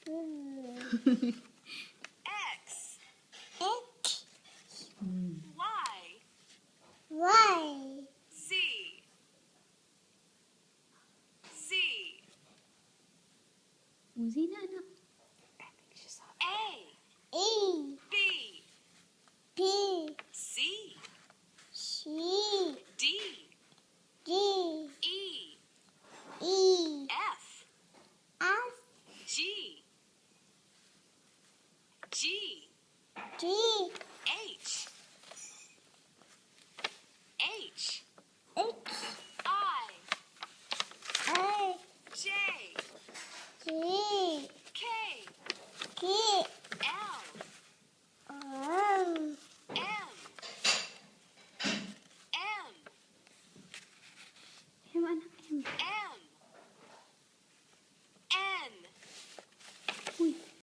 X, X, Y, Y, Z, Z, وزينة أنا. A, E, B, P, C, C, D, D, E, E, F, F, G, G, G, H,